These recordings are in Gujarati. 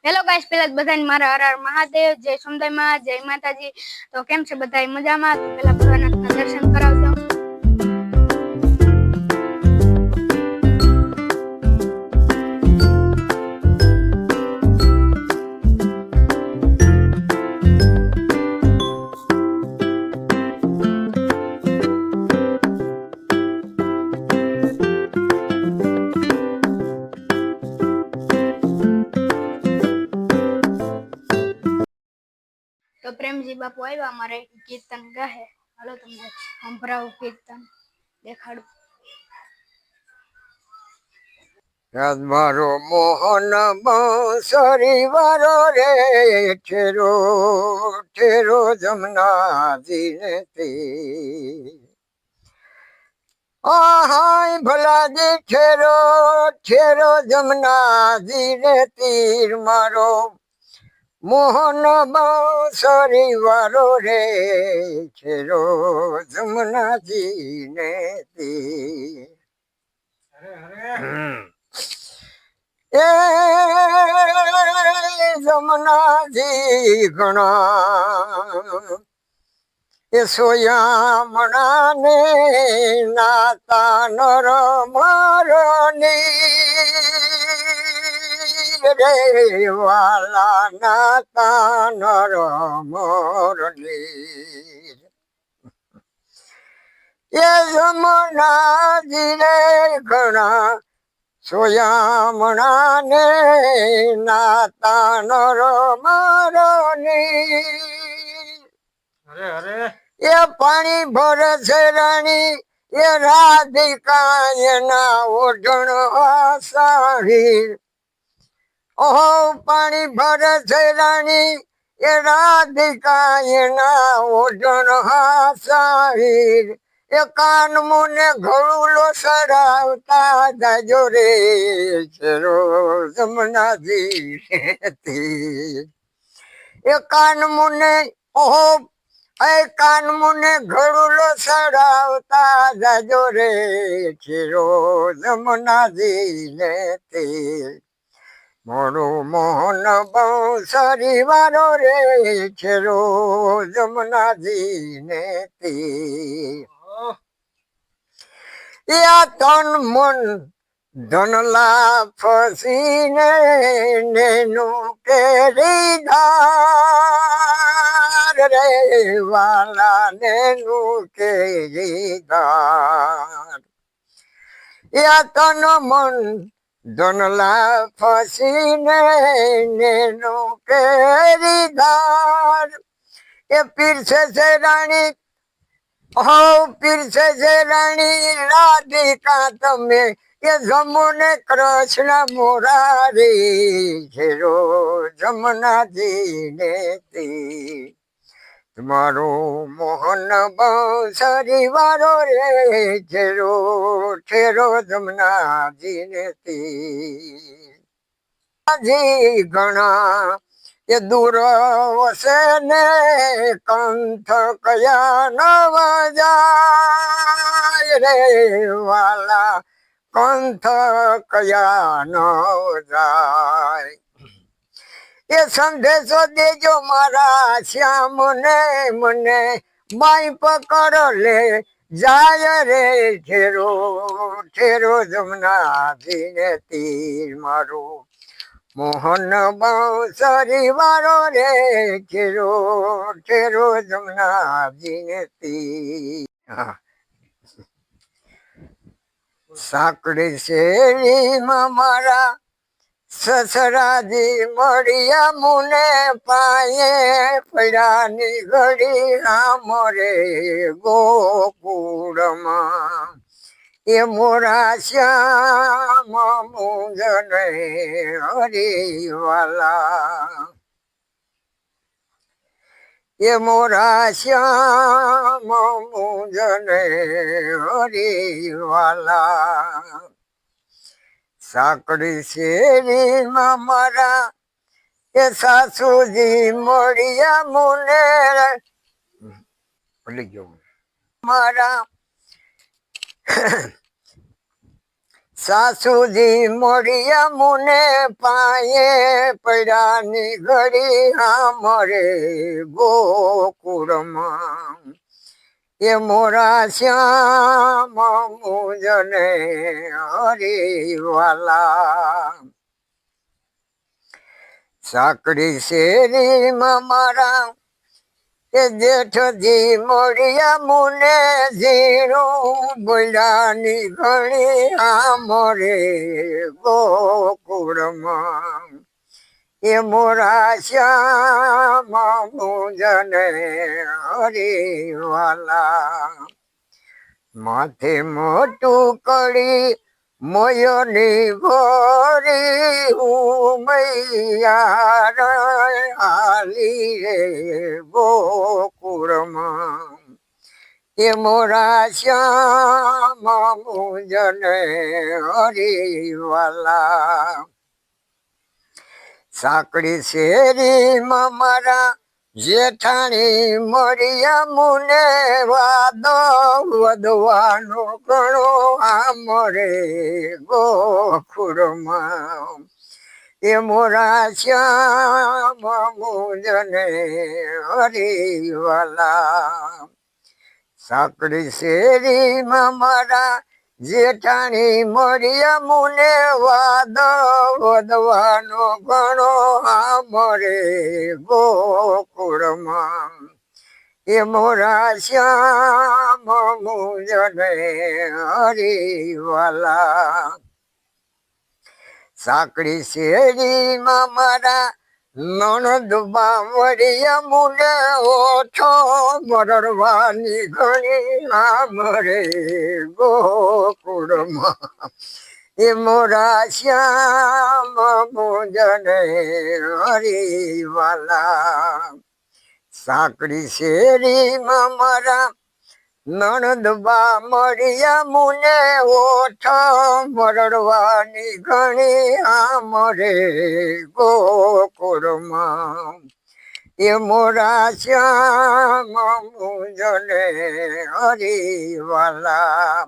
હેલો ગાઈસ, પેલા બધાને મારા હર હર મહાદેવ, જય સોમદાઈમાં, જય માતાજી। તો કેમ છે બધા મજામાં? તો પેલા ભોળાનાથના દર્શન કરાવજો। તો પ્રેમજી બાપુ આવ્યા, અમારે કીર્તન ગાહે। હાલો તમને સંભળાવું કીર્તન, દેખાડું। મારો મોહન બાંસરી વારો રે, ઠેરો ઠેરો જમનાજી ને તે આહાય ભલાજી ઠેરો ઠેરો જમનાજી ને તીર મારો મોહન બાંસરી વારો રે, ઠેરો જમનાજી ને તીર। એ જમનાજી ઘણા એ સોયામણા ને નાતા નર મરની રે વાલા નાતા નર મરની એ જમનાજી રે ઘણા સોયામણા ને નાતા નર મરની એ પાણી ભરે છે રાણી એ રાધિકા એના ઓઢણ આસારી। ઓહો પાણી ભરે છે રાણી એ રાધિકા એના ઓઢણ આસારી। એ કાન મુને ઘડુલો સરાવતા જાજો રે, ઠેરો જમનાજી એ કાન મુને ઓહો એ કાન મુને ઘડુલો સરાવતા જાજો રે, ઠેરો જમનાજી ને તે મોરો મોહન બાંસરી વારો રે, ઠેરો જમનાજી ને તે યા તન મન ધનલા ફસીને નેનું કેરી ધાર રે વાલા નેનું કેરી ધાર। યા તન મન ધનલા ફસીને નેનું કેરી ધાર। એ પીરસે છે રાણી હો પીરસે છે રાણી રાધિકા તમે એ જમુને કૃષ્ણ મોરારી, ઠેરો જમનાજી ને તે તમારો મોહન બાંસરી વારો રે, ઠેરો ઠેરો જમનાજી ને તે ઘણા એ દૂર વસે ને કંઠ કયા નવ જાય રે વાલા કંઠ કયા નવ જાય। એ સંદેશો દેજો મારા શ્યામ ને મને બાઈ પકડ લે જાય રે, ઠેરો ઠેરો જમનાજી ને તીર મારું મોહન બાંસરી વારો રે, ઠેરો ઠેરો જમનાજી ને તીર। સાંકડી શેરીમાં મારા સસરાજી મળ્યા મુને પાયે પડાની ઘડી આમરે ગોકુળમાં। એ મોરા શ્યામ મુંજને હરિવાલા એ મોરા શ્યામ મુંજને હરિવાલા। સાંકડી શેરીમાં મારા એ સાસુજી મળ્યા મુને મારા સાસુજી મળ્યા મુને પાયે પૈડાની ઘડી અમારે ગોકુળમાં એ મોરા શ્યામ મુજને હરિવાલા સાંકડી શેરીમાં મારા એ જેઠજી મળ્યા મુને ઝીણું બોલ્યાની ઘણી આમરે ગોકુળમાં એ મોરા શ્યામ મુજને હરિવાલા માથે મોટું કડી મોયોની ગોરી ઉમૈયા હાલી રે ગોકુળમાં એ મોરા શ્યામ મુજને હરિવાલા સાંકડી શેરીમાં મારા જેઠાણી મળ્યા મુને વાદો વધવાનો ઘણો આમરે ગોકુળમાં એ મોરા શ્યામ મુજને હરિવાલા સાંકડી શેરીમાં મારા જેઠાણી મળ્યા મુને વાદો વધવાનો ઘણો આમરે ગોકુળમાં એ મોરા શ્યામ મુજને હરિવાલા સાંકડી શેરીમાં મારા નણદ બાવળિયા મુને ઓછો મરડવાની ઘણી આમરે ગોકુળમાં એ મોરા શ્યામ મુજને હરિવાલા સાંકડી શેરીમાં મારા નણદ બા મળ્યા મુને ઓઠ મરડવાની ઘણી આમરે ગોકુળમાં એ મોરા શ્યામ મુજને હરિવાલા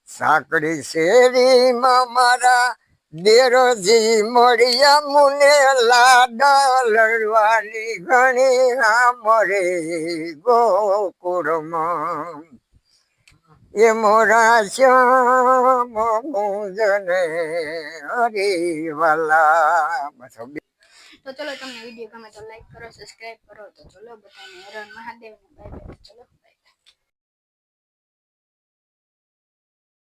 સાંકડી શેરીમાં મારા દેરોજી મળ્યા મુને લાડ લડવાની ઘણી આમરે ગોકુળમાં એ મોરા શ્યામ મુજને હરિવાલા. તો ચલો તમને વિડીયો ગમે તો લાઈક કરો, સબસ્ક્રાઇબ કરો. તો ચલો બધાને હર હર મહાદેવ ને બાય બાય. ચલો.